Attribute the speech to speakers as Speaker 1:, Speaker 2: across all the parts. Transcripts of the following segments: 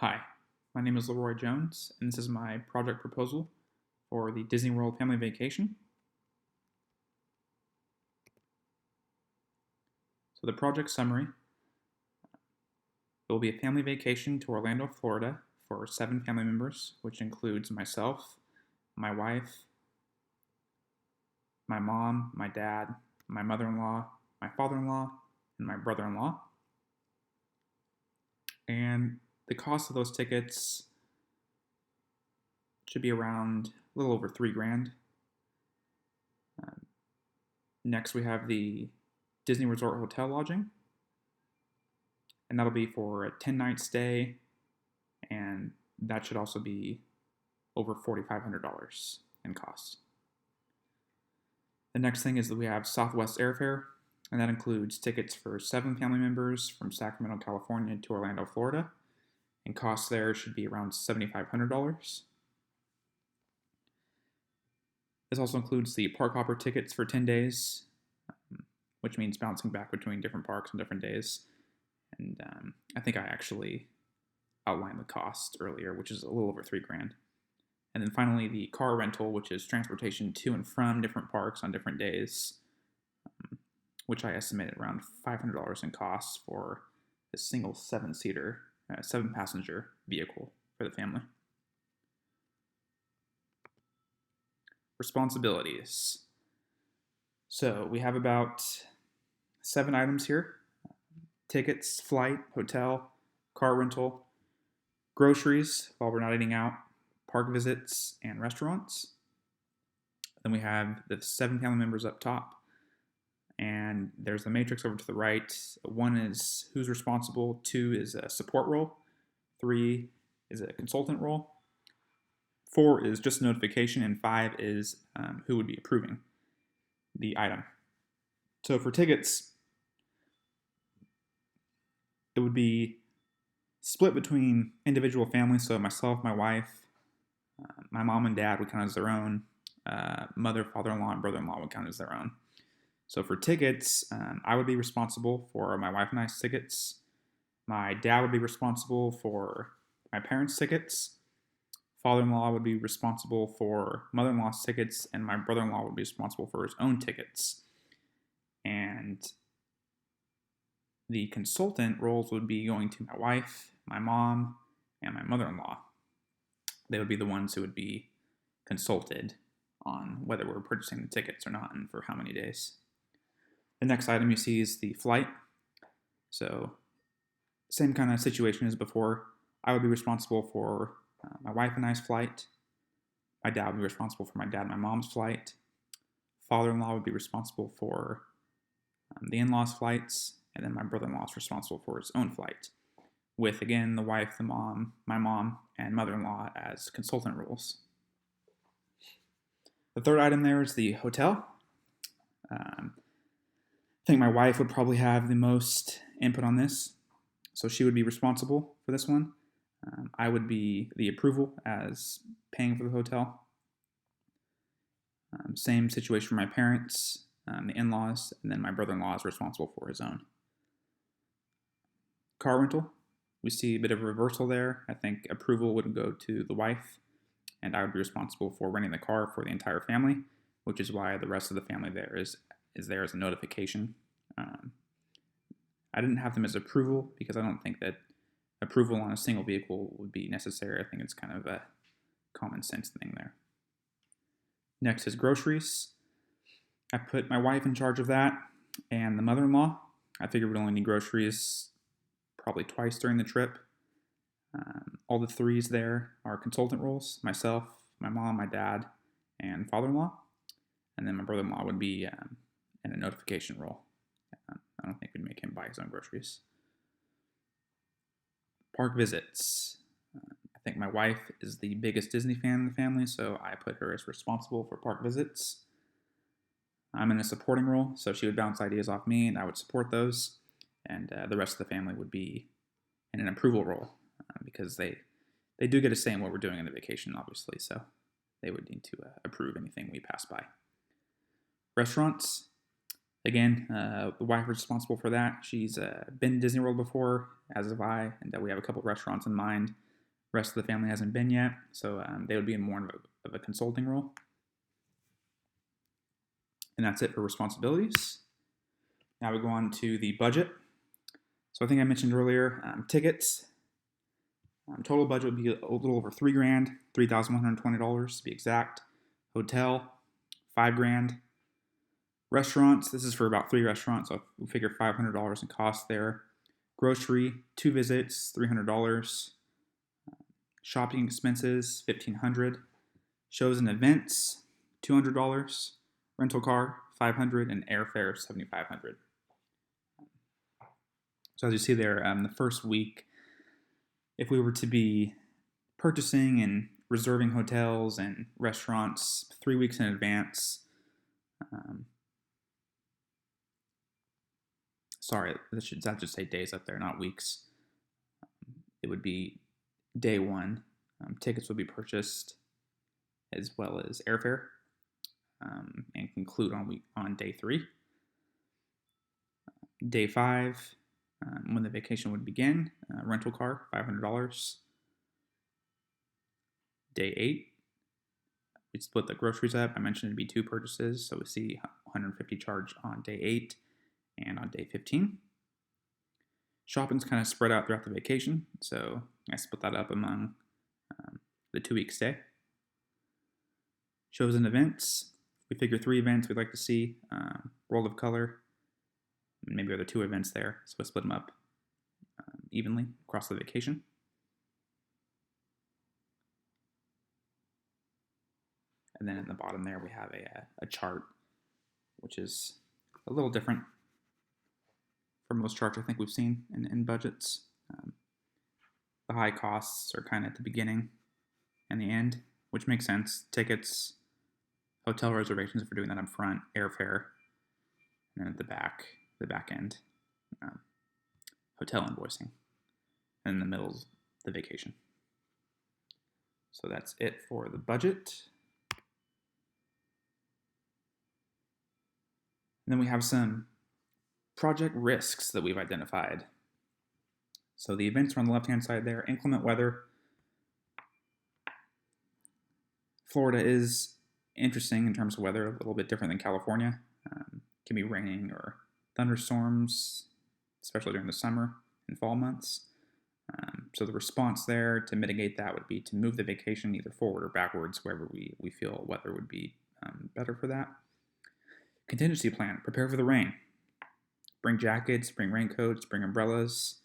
Speaker 1: Hi, my name is Leroy Jones, and this is my project proposal for the Disney World Family Vacation. So the project summary, it will be a family vacation to Orlando, Florida for 7 family members, which includes myself, my wife, my mom, my dad, my mother-in-law, my father-in-law, and my brother-in-law. And the cost of those tickets should be around a little over $3,000. Next, we have the Disney Resort Hotel lodging, and that'll be for a 10-night stay, and that should also be over $4,500 in cost. The next thing is that we have Southwest airfare, and that includes tickets for 7 family members from Sacramento, California to Orlando, Florida, and costs there should be around $7,500. This also includes the park hopper tickets for 10 days, which means bouncing back between different parks on different days. And I think I actually outlined the cost earlier, which is a little over $3,000. And then finally, the car rental, which is transportation to and from different parks on different days, which I estimated around $500 in costs for a single 7-passenger vehicle for the family. Responsibilities. So we have about 7 items here: tickets, flight, hotel, car rental, groceries while we're not eating out, park visits, and restaurants. Then we have the 7 family members up top, and there's the matrix over to the right. 1 is who's responsible, 2 is a support role, 3 is a consultant role, 4 is just a notification, and 5 is who would be approving the item. So for tickets, it would be split between individual families, so myself, my wife, my mom and dad would count as their own, mother, father-in-law, and brother-in-law would count as their own. So for tickets, I would be responsible for my wife and I's tickets. My dad would be responsible for my parents' tickets. Father-in-law would be responsible for mother-in-law's tickets, and my brother-in-law would be responsible for his own tickets. And the consultant roles would be going to my wife, my mom, and my mother-in-law. They would be the ones who would be consulted on whether we're purchasing the tickets or not and for how many days. The next item you see is the flight. So same kind of situation as before. I would be responsible for my wife and I's flight. My dad would be responsible for my dad and my mom's flight. Father-in-law would be responsible for the in-laws' flights, and then my brother-in-law is responsible for his own flight, with, again, the wife, the mom, my mom, and mother-in-law as consultant roles. The third item there is the hotel. I think my wife would probably have the most input on this, so she would be responsible for this one. I would be the approval as paying for the hotel. Same situation for my parents, the in-laws, and then my brother-in-law is responsible for his own. Car rental, we see a bit of a reversal there. I think approval would go to the wife, and I would be responsible for renting the car for the entire family, which is why the rest of the family there is there as a notification. I didn't have them as approval because I don't think that approval on a single vehicle would be necessary. I think it's kind of a common sense thing there. Next is groceries. I put my wife in charge of that and the mother-in-law. I figured we'd only need groceries probably twice during the trip. All the 3s there are consultant roles: myself, my mom, my dad, and father-in-law. And then my brother-in-law would be in a notification role. I don't think we'd make him buy his own groceries. Park visits. I think my wife is the biggest Disney fan in the family, so I put her as responsible for park visits. I'm in a supporting role, so she would bounce ideas off me, and I would support those. And the rest of the family would be in an approval role because they do get a say in what we're doing in the vacation, obviously, so they would need to approve anything we pass by. Restaurants. Again, the wife is responsible for that. She's been to Disney World before, as have I, and we have a couple restaurants in mind Rest of the family hasn't been yet, so they would be in more of a consulting role. And that's it for responsibilities. Now we go on to the budget. So I think I mentioned earlier, tickets. Total budget would be a little over $3,000, $3,120 to be exact. Hotel, $5,000. Restaurants, this is for about 3 restaurants, so we figure $500 in cost there. Grocery, 2 visits, $300. Shopping expenses, $1,500. Shows and events, $200. Rental car, $500, and airfare, $7,500. So as you see there, the first week, if we were to be purchasing and reserving hotels and restaurants 3 weeks in advance, sorry, that should say days up there, not weeks. It would be day 1. Tickets would be purchased as well as airfare, and conclude on day 3. Day 5, when the vacation would begin, rental car, $500. Day 8, we'd split the groceries up. I mentioned it'd be 2 purchases, so we see $150 charge on day 8 and on day 15. Shopping's kind of spread out throughout the vacation, so I split that up among the 2-week stay. Shows and events, we figure 3 events we'd like to see. World of Color, maybe other 2 events there, so we split them up evenly across the vacation. And then in the bottom there we have a chart, which is a little different from most charts I think we've seen in budgets. The high costs are kind of at the beginning and the end, which makes sense. Tickets, hotel reservations if we're doing that up front, airfare, and then at the back end, hotel invoicing, and in the middle is the vacation. So that's it for the budget. And then we have some project risks that we've identified. So the events are on the left-hand side there. Inclement weather. Florida is interesting in terms of weather, a little bit different than California. Can be raining or thunderstorms, especially during the summer and fall months. So the response there to mitigate that would be to move the vacation either forward or backwards, wherever we feel weather would be better for that. Contingency plan, prepare for the rain. Bring jackets, bring raincoats, bring umbrellas,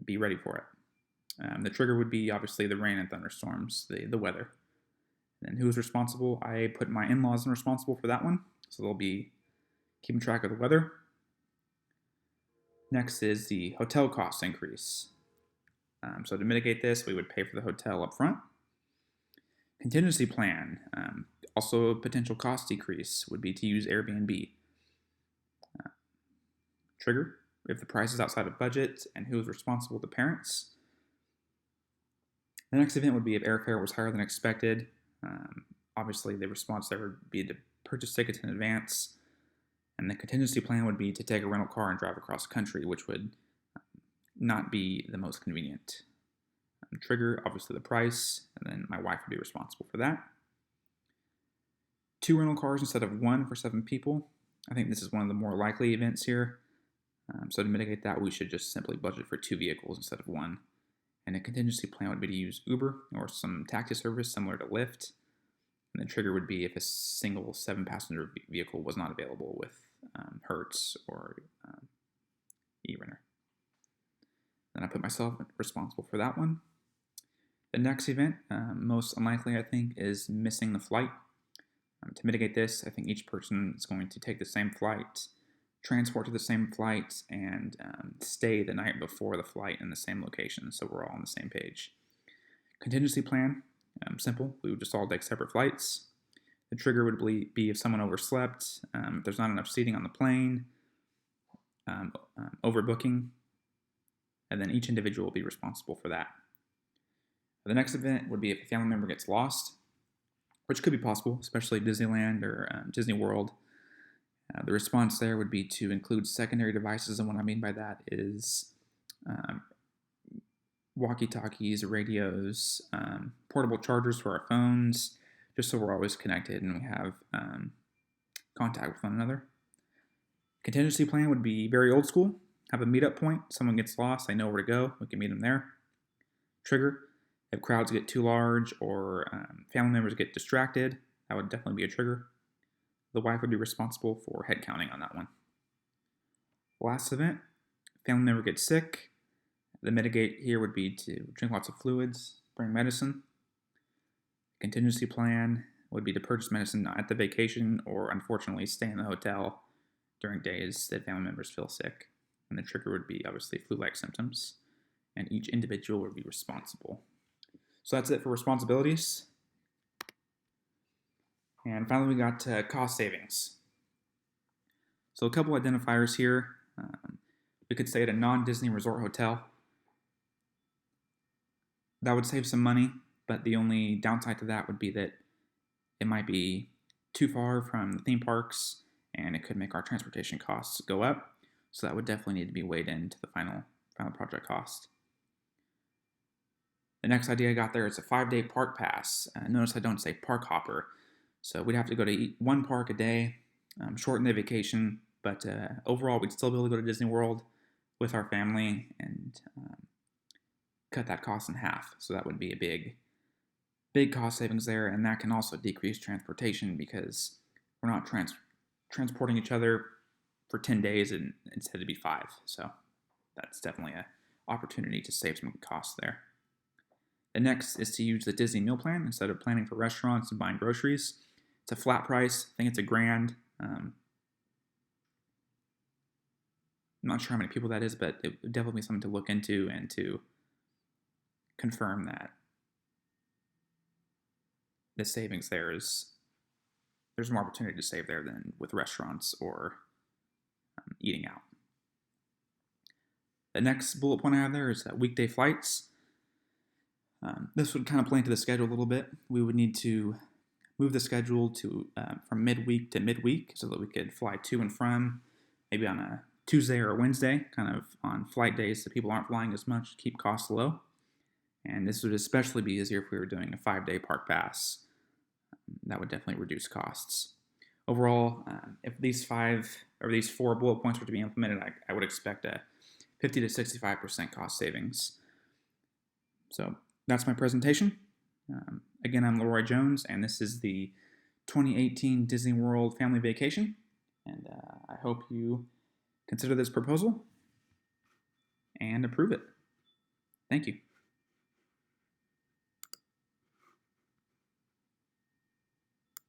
Speaker 1: be ready for it. The trigger would be obviously the rain and thunderstorms, the weather. And who's responsible? I put my in-laws in responsible for that one, so they'll be keeping track of the weather. Next is the hotel cost increase. So to mitigate this, we would pay for the hotel up front. Contingency plan, also a potential cost decrease would be to use Airbnb. Trigger, if the price is outside of budget and who is responsible to parents. The next event would be if airfare was higher than expected. Obviously, the response there would be to purchase tickets in advance. And the contingency plan would be to take a rental car and drive across the country, which would not be the most convenient. Trigger, obviously the price, and then my wife would be responsible for that. 2 rental cars instead of 1 for 7 people. I think this is one of the more likely events here. So to mitigate that, we should just simply budget for 2 vehicles instead of 1. And a contingency plan would be to use Uber or some taxi service similar to Lyft. And the trigger would be if a single 7-passenger vehicle was not available with Hertz or eRenner. Then I put myself responsible for that one. The next event, most unlikely I think, is missing the flight. To mitigate this, I think each person is going to take the same flight, transport to the same flight, and stay the night before the flight in the same location, so we're all on the same page. Contingency plan, simple. We would just all take separate flights. The trigger would be if someone overslept, if there's not enough seating on the plane, overbooking, and then each individual will be responsible for that. The next event would be if a family member gets lost, which could be possible, especially at Disneyland or Disneyworld. The response there would be to include secondary devices, and what I mean by that is walkie-talkies, radios, portable chargers for our phones, just so we're always connected and we have contact with one another. Contingency plan would be very old school. Have a meetup point. Someone gets lost, they know where to go. We can meet them there. Trigger. If crowds get too large or family members get distracted, that would definitely be a trigger. The wife would be responsible for head counting on that one. Last event, family member gets sick. The mitigate here would be to drink lots of fluids, bring medicine. Contingency plan would be to purchase medicine at the vacation or unfortunately stay in the hotel during days that family members feel sick. And the trigger would be obviously flu-like symptoms, and each individual would be responsible. So that's it for responsibilities. And finally, we got cost savings. So a couple identifiers here. We could stay at a non-Disney resort hotel. That would save some money, but the only downside to that would be that it might be too far from the theme parks, and it could make our transportation costs go up. So that would definitely need to be weighed into the final project cost. The next idea I got there is a 5-day park pass. Notice I don't say park hopper. So we'd have to go to one park a day, shorten the vacation, but overall we'd still be able to go to Disney World with our family and cut that cost in half. So that would be a big cost savings there, and that can also decrease transportation because we're not transporting each other for 10 days and instead to be 5. So that's definitely an opportunity to save some costs there. The next is to use the Disney meal plan instead of planning for restaurants and buying groceries. It's a flat price. I think it's $1,000. I'm not sure how many people that is, but it would definitely be something to look into and to confirm that the savings there's more opportunity to save there than with restaurants or eating out. The next bullet point I have there is weekday flights. This would kind of play into the schedule a little bit. We would need to move the schedule to from midweek to midweek so that we could fly to and from maybe on a Tuesday or a Wednesday, kind of on flight days that people aren't flying as much to keep costs low. And this would especially be easier if we were doing a 5-day park pass. That would definitely reduce costs. Overall, if these 4 bullet points were to be implemented, I would expect a 50 to 65% cost savings. So that's my presentation. Again, I'm Leroy Jones, and this is the 2018 Disney World Family Vacation. And I hope you consider this proposal and approve it. Thank you.